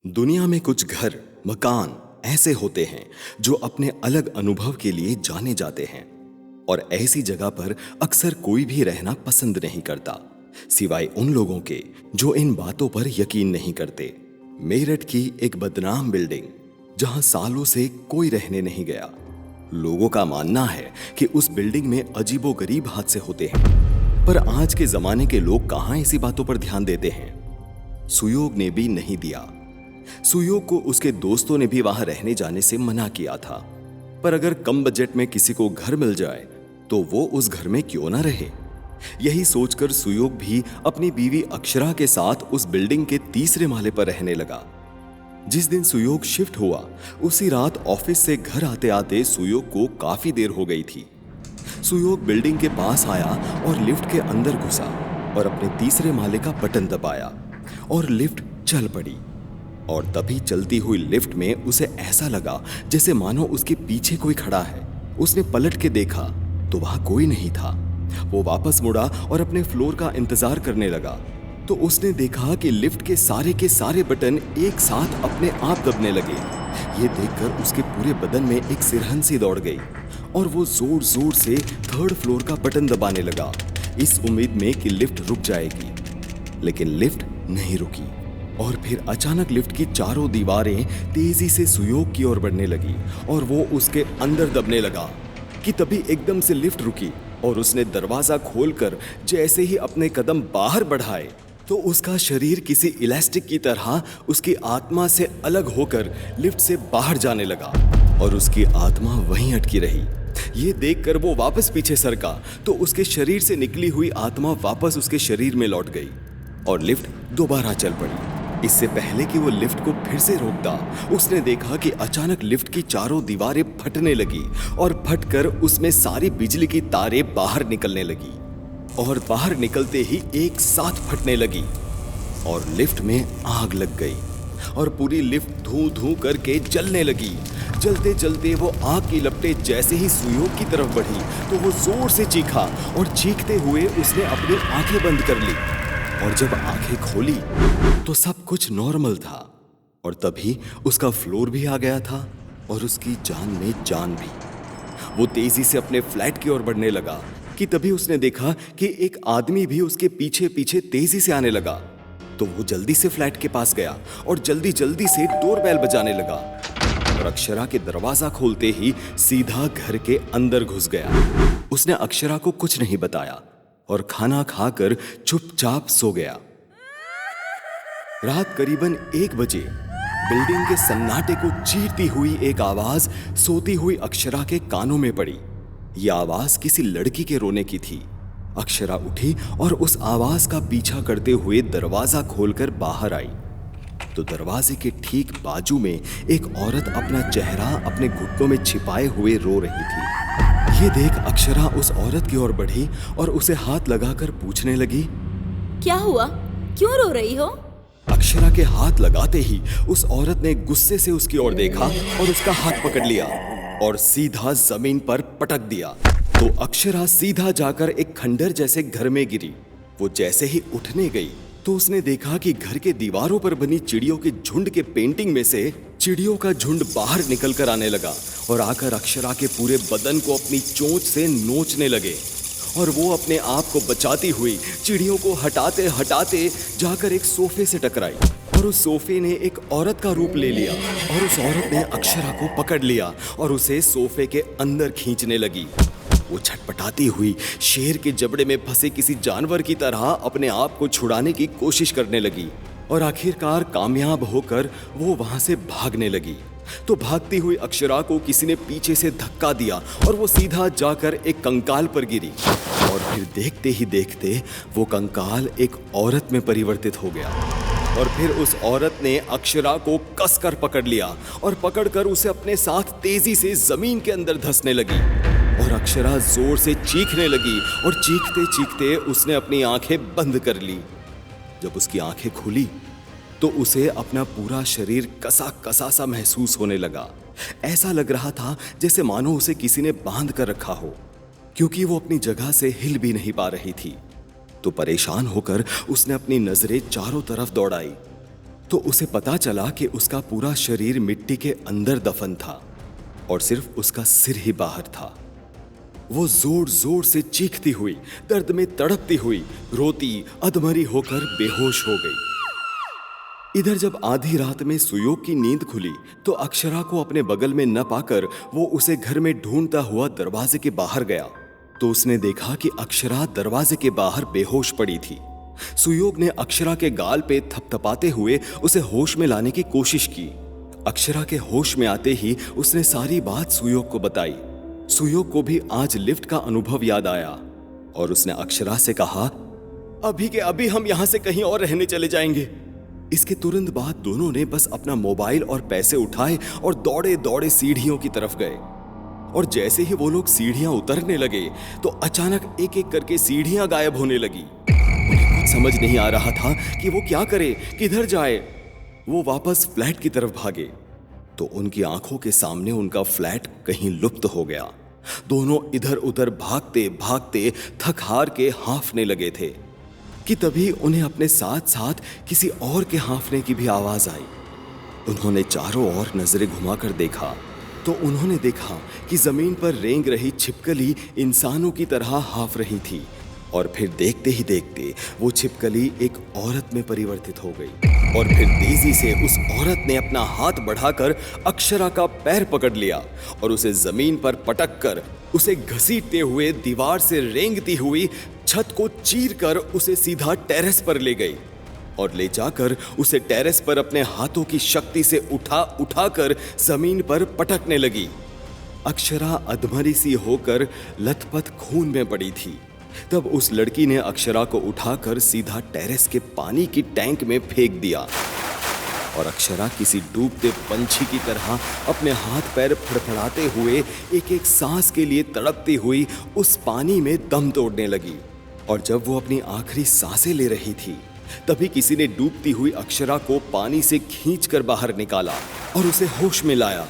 दुनिया में कुछ घर, मकान ऐसे होते हैं जो अपने अलग अनुभव के लिए जाने जाते हैं और ऐसी जगह पर अक्सर कोई भी रहना पसंद नहीं करता, सिवाय उन लोगों के जो इन बातों पर यकीन नहीं करते। मेरठ की एक बदनाम बिल्डिंग जहां सालों से कोई रहने नहीं गया। लोगों का मानना है कि उस बिल्डिंग में अजीबोगरीब हादसे होते हैं, पर आज के जमाने के लोग कहां ऐसी बातों पर ध्यान देते हैं। सुयोग ने भी नहीं दिया। सुयोग को उसके दोस्तों ने भी वहां रहने जाने से मना किया था, पर अगर कम बजट में किसी को घर मिल जाए तो वो उस घर में क्यों ना रहे। यही सोचकर सुयोग भी अपनी बीवी अक्षरा के साथ उस बिल्डिंग के तीसरे माले पर रहने लगा। जिस दिन सुयोग शिफ्ट हुआ उसी रात ऑफिस से घर आते आते सुयोग को काफी देर हो गई थी। सुयोग बिल्डिंग के पास आया और लिफ्ट के अंदर घुसा और अपने तीसरे माले का बटन दबाया और लिफ्ट चल पड़ी। और तभी चलती हुई लिफ्ट में उसे ऐसा लगा जैसे मानो उसके पीछे कोई खड़ा है। उसने पलट के देखा तो वहां कोई नहीं था। वो वापस मुड़ा और अपने फ्लोर का इंतजार करने लगा तो उसने देखा कि लिफ्ट के सारे बटन एक साथ अपने आप दबने लगे। ये देखकर उसके पूरे बदन में एक सिरहन सी दौड़ गई और वो जोर जोर से थर्ड फ्लोर का बटन दबाने लगा, इस उम्मीद में कि लिफ्ट रुक जाएगी। लेकिन लिफ्ट नहीं रुकी और फिर अचानक लिफ्ट की चारों दीवारें तेजी से सुयोग की ओर बढ़ने लगी और वो उसके अंदर दबने लगा कि तभी एकदम से लिफ्ट रुकी और उसने दरवाजा खोलकर जैसे ही अपने कदम बाहर बढ़ाए तो उसका शरीर किसी इलास्टिक की तरह उसकी आत्मा से अलग होकर लिफ्ट से बाहर जाने लगा और उसकी आत्मा वहीं अटकी रही। ये देखकर वो वापस पीछे सरका तो उसके शरीर से निकली हुई आत्मा वापस उसके शरीर में लौट गई और लिफ्ट दोबारा चल पड़ी। इससे पहले कि वो लिफ्ट को फिर से रोकता, उसने देखा कि अचानक लिफ्ट की चारों दीवारें फटने लगी और फटकर उसमें सारी बिजली की तारें बाहर निकलने लगी और बाहर निकलते ही एक साथ फटने लगी और लिफ्ट में आग लग गई और पूरी लिफ्ट धूं धूं करके जलने लगी। जलते जलते वो आग की लपटें जैसे ही सुयोग की तरफ बढ़ी तो वो जोर से चीखा और चीखते हुए उसने अपनी आंखें बंद कर ली और जब आंखें खोली तो सब कुछ नॉर्मल था और तभी उसका फ्लोर भी आ गया था और उसकी जान में जान भी। वो तेजी से अपने फ्लैट की ओर बढ़ने लगा कि तभी उसने देखा कि एक आदमी भी उसके पीछे पीछे तेजी से आने लगा। तो वो जल्दी से फ्लैट के पास गया और जल्दी जल्दी से डोरबेल बजाने लगा और अक्षरा के दरवाजा खोलते ही सीधा घर के अंदर घुस गया। उसने अक्षरा को कुछ नहीं बताया और खाना खाकर चुपचाप सो गया। रात करीबन 1 बजे बिल्डिंग के सन्नाटे को चीरती हुई एक आवाज सोती हुई अक्षरा के कानों में पड़ी। यह आवाज किसी लड़की के रोने की थी। अक्षरा उठी और उस आवाज का पीछा करते हुए दरवाजा खोलकर बाहर आई तो दरवाजे के ठीक बाजू में एक औरत अपना चेहरा अपने घुटनों में छिपाए हुए रो रही थी। ये देख अक्षरा उस औरत की ओर बढ़ी और उसे हाथ लगाकर पूछने लगी, क्या हुआ? क्यों रो रही हो? अक्षरा के हाथ लगाते ही उस औरत ने गुस्से से उसकी ओर देखा और उसका हाथ पकड़ लिया और सीधा जमीन पर पटक दिया। तो अक्षरा सीधा जाकर एक खंडर जैसे घर में गिरी। वो जैसे ही उठने गई तो उसने देखा कि घर के दीवारों पर बनी चिड़ियों के झुंड के पेंटिंग में से चिड़ियों का झुंड बाहर निकल कर आने लगा और आकर अक्षरा के पूरे बदन को अपनी चोंच से नोचने लगे और वो अपने आप को बचाती हुई चिड़ियों को हटाते हटाते जाकर एक सोफे से टकराई और उस सोफे ने एक औरत का रूप ले लिया और उस औरत ने अक्षरा को पकड़ लिया और उसे सोफे के अंदर खींचने लगी। वो छटपटाती हुई शेर के जबड़े में फंसे किसी जानवर की तरह अपने आप को छुड़ाने की कोशिश करने लगी और आखिरकार कामयाब होकर वो वहां से भागने लगी। तो भागती हुई अक्षरा को किसी ने पीछे से धक्का दिया और वो सीधा जाकर एक कंकाल पर गिरी और फिर देखते ही देखते वो कंकाल एक औरत में परिवर्तित हो गया और फिर उस औरत ने अक्षरा को कसकर पकड़ लिया और पकड़कर उसे अपने साथ तेजी से जमीन के अंदर धंसने लगी और अक्षरा जोर से चीखने लगी और चीखते चीखते उसने अपनी आंखें बंद कर ली। जब उसकी आंखें खुली तो उसे अपना पूरा शरीर कसा कसा सा महसूस होने लगा, ऐसा लग रहा था जैसे मानो उसे किसी ने बांध कर रखा हो, क्योंकि वो अपनी जगह से हिल भी नहीं पा रही थी। तो परेशान होकर उसने अपनी नजरें चारों तरफ दौड़ाई तो उसे पता चला कि उसका पूरा शरीर मिट्टी के अंदर दफन था और सिर्फ उसका सिर ही बाहर था। वो जोर जोर से चीखती हुई, दर्द में तड़पती हुई, रोती अधमरी होकर बेहोश हो गई। इधर जब आधी रात में सुयोग की नींद खुली तो अक्षरा को अपने बगल में न पाकर वो उसे घर में ढूंढता हुआ दरवाजे के बाहर गया तो उसने देखा कि अक्षरा दरवाजे के बाहर बेहोश पड़ी थी। सुयोग ने अक्षरा के गाल पे थपथपाते हुए उसे होश में लाने की कोशिश की। अक्षरा के होश में आते ही उसने सारी बात सुयोग को बताई। सुयोग को भी आज लिफ्ट का अनुभव याद आया और उसने अक्षरा से कहा, अभी के अभी हम यहां से कहीं और रहने चले जाएंगे। इसके तुरंत बाद दोनों ने बस अपना मोबाइल और पैसे उठाए और दौड़े दौड़े सीढ़ियों की तरफ गए। और जैसे ही वो लोग सीढ़ियां उतरने लगे तो अचानक एक एक करके सीढ़ियां गायब होने लगी। उन्हें कुछ समझ नहीं आ रहा था कि वो क्या करे, किधर जाए। वो वापस फ्लैट की तरफ भागे तो उनकी आंखों के सामने उनका फ्लैट कहीं लुप्त हो गया। दोनों इधर उधर भागते भागते थक हार के हांफने लगे थे कि तभी उन्हें अपने साथ साथ किसी और के हांफने की भी आवाज आई। उन्होंने चारों ओर नजरें घुमाकर देखा तो उन्होंने देखा कि जमीन पर रेंग रही छिपकली इंसानों की तरह हांफ रही थी और फिर देखते ही देखते वो छिपकली एक औरत में परिवर्तित हो गई और फिर तेजी से उस औरत ने अपना हाथ बढ़ाकर अक्षरा का पैर पकड़ लिया और उसे जमीन पर पटक कर उसे घसीटते हुए दीवार से रेंगती हुई छत को चीरकर उसे सीधा टेरेस पर ले गई और ले जाकर उसे टेरेस पर अपने हाथों की शक्ति से उठाकर जमीन पर पटकने लगी। अक्षरा अधमरी सी होकर लथपथ खून में पड़ी थी। तब उस लड़की ने अक्षरा को उठाकर सीधा टेरेस के पानी की टैंक में फेंक दिया और अक्षरा किसी डूबते पंछी की तरह अपने हाथ पैर फड़फड़ाते हुए एक एक सांस के लिए तड़पती हुई उस पानी में दम तोड़ने लगी। और जब वो अपनी आखिरी सांसें ले रही थी तभी किसी ने डूबती हुई अक्षरा को पानी से खींचकर बाहर निकाला और उसे होश में लाया।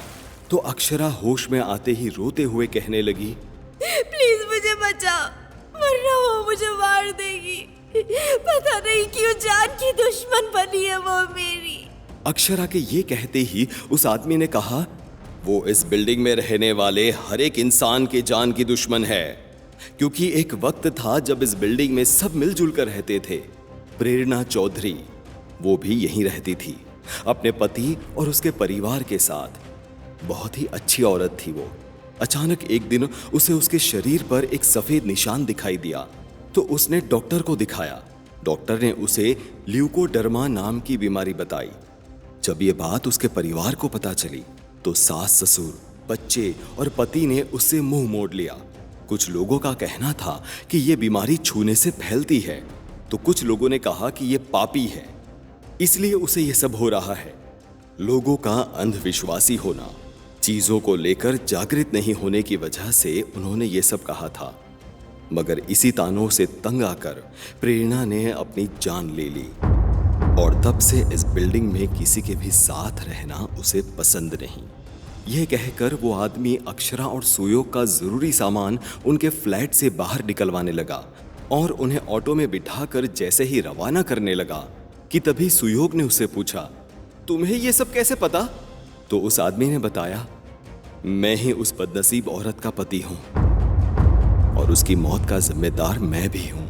तो अक्षरा होश में आते ही रोते हुए कहने लगी, प्लीज मुझे बचाओ, वरना वो मुझे मार देगी। पता नहीं क्यों जान की दुश्मन बनी है वो मेरी। अक्षरा के ये कहते ही उस आदमी ने कहा, वो इस बिल्डिंग में रहने वाले हर एक इंसान के जान की दुश्मन है, क्योंकि एक वक्त था जब इस बिल्डिंग में सब मिलजुल कर रहते थे। प्रेरणा चौधरी, वो भी यहीं रहती थी अपने पति और उसके परिवार के साथ। बहुत ही अच्छी औरत थी वो। अचानक एक दिन उसे उसके शरीर पर एक सफेद निशान दिखाई दिया तो उसने डॉक्टर को दिखाया। डॉक्टर ने उसे ल्यूकोडर्मा नाम की बीमारी बताई। जब ये बात उसके परिवार को पता चली तो सास ससुर, बच्चे और पति ने उससे मुंह मोड़ लिया। कुछ लोगों का कहना था कि ये बीमारी छूने से फैलती है तो कुछ लोगों ने कहा कि ये पापी है, इसलिए उसे ये सब हो रहा है। लोगों का अंधविश्वासी होना, चीजों को लेकर जागृत नहीं होने की वजह से उन्होंने ये सब कहा था। मगर इसी तानों से तंग आकर प्रेरणा ने अपनी जान ले ली और तब से इस बिल्डिंग में किसी के भी साथ रहना उसे पसंद नहीं। यह कहकर वो आदमी अक्षरा और सुयोग का जरूरी सामान उनके फ्लैट से बाहर निकलवाने लगा और उन्हें ऑटो में बिठाकर जैसे ही रवाना करने लगा कि तभी सुयोग ने उससे पूछा, तुम्हें ये सब कैसे पता? तो उस आदमी ने बताया, मैं ही उस बदनसीब औरत का पति हूं और उसकी मौत का जिम्मेदार मैं भी हूं।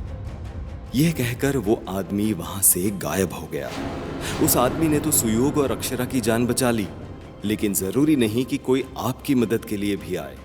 यह कहकर वो आदमी वहां से गायब हो गया। उस आदमी ने तो सुयोग और अक्षरा की जान बचा ली, लेकिन जरूरी नहीं कि कोई आपकी मदद के लिए भी आए।